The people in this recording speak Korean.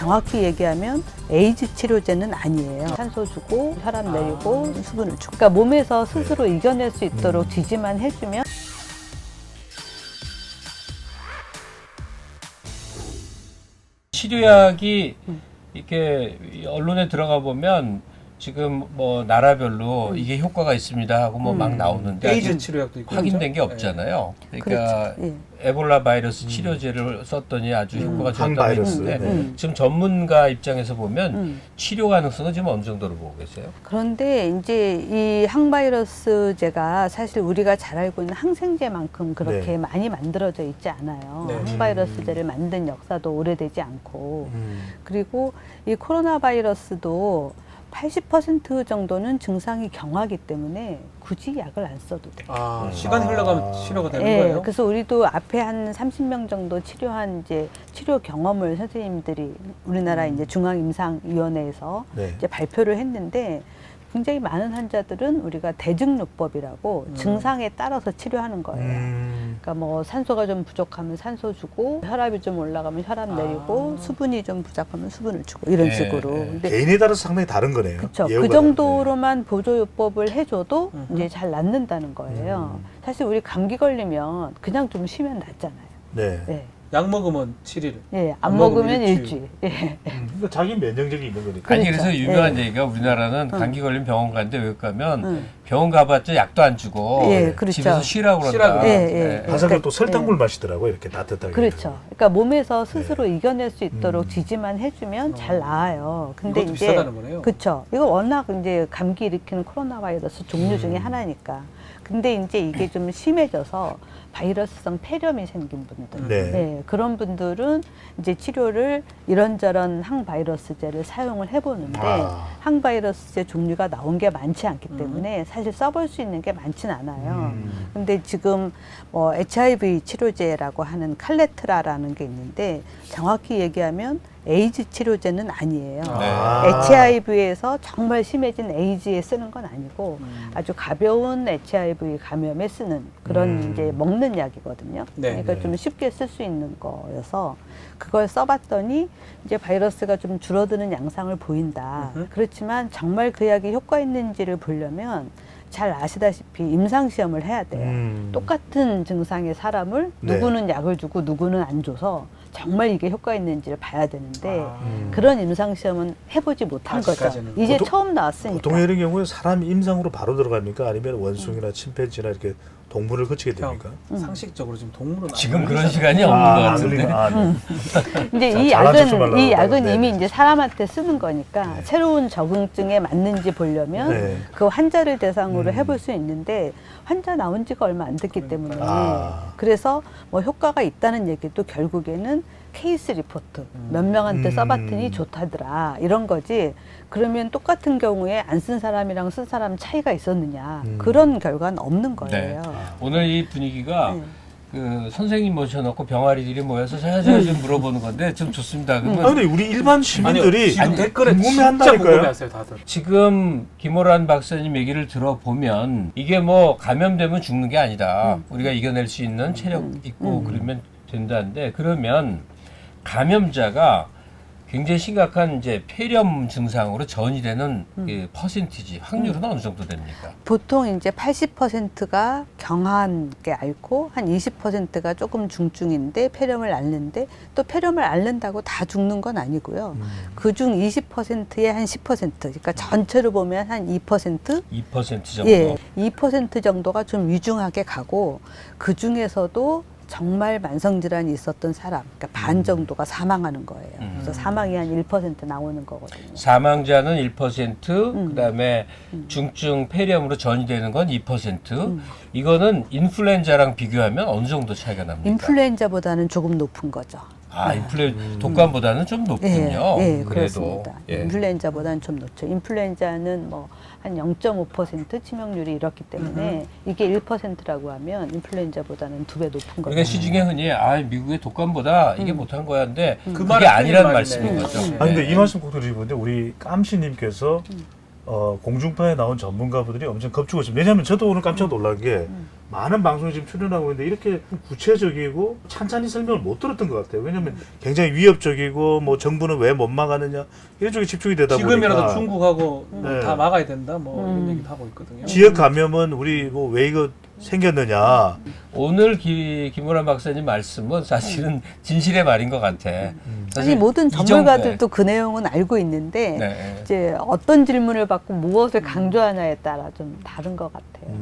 정확히 얘기하면 에이즈 치료제는 아니에요. 산소 주고 혈압 내리고 수분을 주고 그러니까 몸에서 스스로 이겨낼 수 있도록 지지만 해주면 치료약이 이렇게 언론에 들어가 보면 지금 뭐 나라별로 이게 효과가 있습니다 하고 뭐 막 나오는데 에이즈 아직 치료약도 있고 확인된 게 없잖아요. 그러니까 그렇죠. 에볼라 바이러스 치료제를 썼더니 아주 효과가 좋다고 항바이러스. 했는데 지금 전문가 입장에서 보면 치료 가능성은 지금 어느 정도로 보고 계세요? 그런데 이제 이 항바이러스제가 사실 우리가 잘 알고 있는 항생제만큼 그렇게 많이 만들어져 있지 않아요. 네. 항바이러스제를 만든 역사도 오래되지 않고 그리고 이 코로나 바이러스도 80% 정도는 증상이 경하기 때문에 굳이 약을 안 써도 돼요. 아, 시간이 흘러가면 치료가 되는 네, 거예요? 그래서 우리도 앞에 한 30명 정도 치료한 이제 치료 경험을 선생님들이 우리나라 이제 중앙임상위원회에서 네. 이제 발표를 했는데 굉장히 많은 환자들은 우리가 대증요법이라고 증상에 따라서 치료하는 거예요. 그러니까 뭐 산소가 좀 부족하면 산소 주고 혈압이 좀 올라가면 혈압 내리고 수분이 좀 부족하면 수분을 주고 이런 식으로. 근데 개인에 따라서 상당히 다른 거네요. 그렇죠. 예후가 그 정도로만 보조요법을 해줘도 이제 잘 낫는다는 거예요. 다르네. 사실 우리 감기 걸리면 그냥 좀 쉬면 낫잖아요. 네. 네. 약 먹으면 7일. 예, 안 먹으면 일주일. 예. 그러니까 자기 면역력이 있는 거니까. 아니 그렇죠. 그래서 유명한 예. 얘기가 우리나라는 감기 걸리면 병원 가는데 왜 가면 병원 가봤자 약도 안 주고 예, 그렇죠. 집에서 쉬라고 쉬라고. 그런다. 예, 예. 가서는 또 그러니까, 설탕물 마시더라고요. 이렇게 따뜻하게. 그렇죠. 그러니까 몸에서 스스로 이겨낼 수 있도록 지지만 해주면 잘 나아요. 근데 이것도 이제 비싸다는 거네요. 그렇죠. 이거 워낙 이제 감기 일으키는 코로나 바이러스 종류 중에 하나니까. 근데 이제 이게 좀 심해져서 바이러스성 폐렴이 생긴 분들, 네. 그런 분들은 이제 치료를 이런저런 항바이러스제를 사용을 해보는데 항바이러스제 종류가 나온 게 많지 않기 때문에 사실 써볼 수 있는 게 많진 않아요. 근데 지금 뭐 HIV 치료제라고 하는 칼레트라라는 게 있는데 정확히 얘기하면 에이즈 치료제는 아니에요. HIV에서 정말 심해진 에이즈에 쓰는 건 아니고 아주 가벼운 HIV 감염에 쓰는 그런 이제 먹는 약이거든요. 네. 그러니까 좀 쉽게 쓸 수 있는 거여서 그걸 써봤더니 이제 바이러스가 좀 줄어드는 양상을 보인다. 그렇지만 정말 그 약이 효과 있는지를 보려면 잘 아시다시피 임상시험을 해야 돼요. 똑같은 증상의 사람을 누구는 약을 주고 누구는 안 줘서 정말 이게 효과 있는지를 봐야 되는데 그런 임상시험은 해보지 못한 거죠. 아직까지는. 이제 보통- 처음 나왔으니까. 보통 이런 경우에 사람 임상으로 바로 들어갑니까? 아니면 원숭이나 침팬지나 이렇게 동물을 거치게 됩니까? 상식적으로 지금 동물은 지금 안 그런 걸리잖아요. 시간이 없는 것 안 같은데. 들리구나. 근데 자, 이 잘난 척좀 하려고 이 약은 그러는데. 이미 이제 사람한테 쓰는 거니까 새로운 적응증에 맞는지 보려면 네. 그 환자를 대상으로 해볼 수 있는데 환자 나온 지가 얼마 안 됐기 때문에 그래서 뭐 효과가 있다는 얘기도 결국에는 케이스 리포트 몇 명한테 써봤더니 좋다더라 이런 거지. 그러면 똑같은 경우에 안 쓴 사람이랑 쓴 사람 차이가 있었느냐 그런 결과는 없는 거예요. 오늘 이 분위기가 네. 그 선생님 모셔놓고 병아리들이 모여서 자세히 좀 물어보는 건데 좀 좋습니다. 그러면 아, 근데 우리 일반 아니요, 시민들이 지금 댓글에 진짜 궁금해한다니까요. 궁금해하세요, 다들. 지금 김호란 박사님 얘기를 들어보면 이게 뭐 감염되면 죽는 게 아니다. 우리가 이겨낼 수 있는 체력 있고 그러면 된다는데 그러면 감염자가 굉장히 심각한 이제 폐렴 증상으로 전이되는 그 퍼센티지 확률은 어느 정도 됩니까? 보통 이제 80%가 경하게 앓고 한 20%가 조금 중증인데 폐렴을 앓는데 또 폐렴을 앓는다고 다 죽는 건 아니고요. 그중 20%의 한 10%, 그러니까 전체로 보면 한 2%, 2% 정도. 예, 2% 정도가 좀 위중하게 가고 그 중에서도 정말 만성질환이 있었던 사람, 그러니까 반 정도가 사망하는 거예요. 그래서 사망이 한 1% 나오는 거거든요. 사망자는 1%, 그다음에 중증 폐렴으로 전이되는 건 2%. 이거는 인플루엔자랑 비교하면 어느 정도 차이가 납니까? 인플루엔자보다는 조금 높은 거죠. 아, 독감보다는 좀 높군요. 예, 그래도. 그렇습니다. 예. 인플루엔자보다는 좀 높죠. 인플루엔자는 뭐 한 0.5% 치명률이 이렇기 때문에 이게 1%라고 하면 인플루엔자보다는 2배 높은 거죠. 그러니까 시중에 흔히 미국의 독감보다 이게 못한 거야 하는데 그 그게 말은 아니란 틀린 말씀인 말이네. 거죠. 네. 아니 근데 이 말씀 꼭 드리고 있는데 우리 깜씨님께서 공중파에 나온 전문가분들이 엄청 겁주고 있습니다. 왜냐하면 저도 오늘 깜짝 놀란 게 많은 방송에 지금 출연하고 있는데 이렇게 구체적이고 찬찬히 설명을 못 들었던 것 같아요. 왜냐하면 굉장히 위협적이고 뭐 정부는 왜 못 막았느냐 이런 쪽에 집중이 되다 보니까 지금이라도 중국하고 네. 다 막아야 된다 뭐 이런 얘기도 하고 있거든요. 지역 감염은 우리 뭐 왜 이거 생겼느냐. 오늘 김호란 박사님 말씀은 사실은 진실의 말인 것 같아. 아니 모든 이 전문가들도 그 내용은 알고 있는데 네. 이제 어떤 질문을 받고 무엇을 강조하냐에 따라 좀 다른 것 같아요.